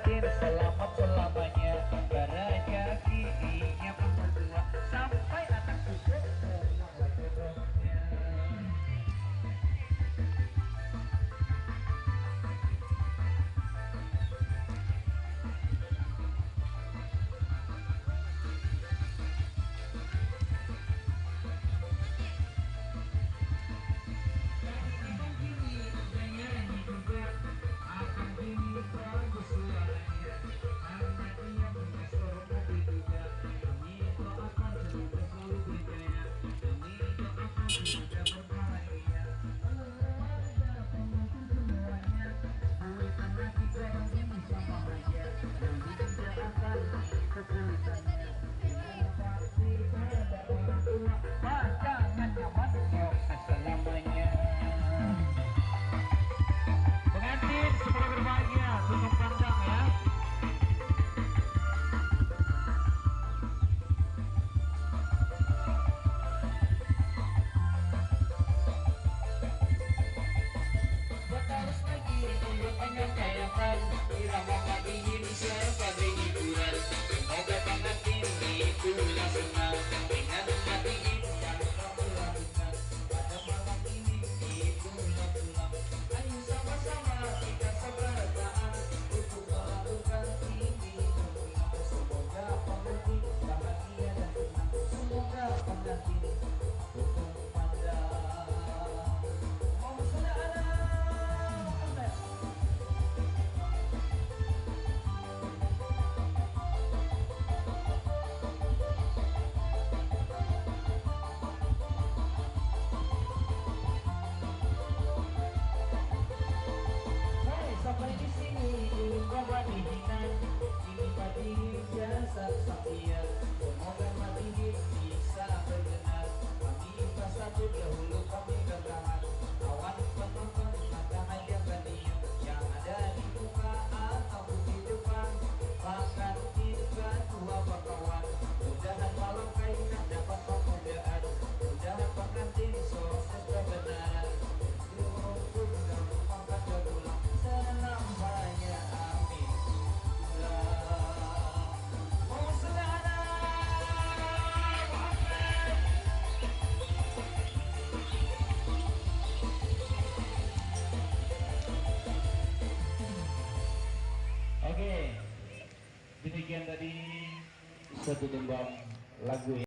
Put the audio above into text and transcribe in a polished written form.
pengantin selamat selamanya, berrezekinya pun berdua sampai anak cucu semua jodohnya. Pengantin semoga berbahagia, tutup pandang ya. Sampai di sini bawa dihinan, ini padi jasa setia, semoga mati bisa berkenan. Kami satu dahulu kami bertahan, awan penonton matahari yang berniat, yang ada di muka atau di depan, bahkan tidak tua bakawan. Mudahan malam kainan dapat pemudaan, mudahan pengantin sukses berkenan. Oke, demikian tadi satu tembang lagu.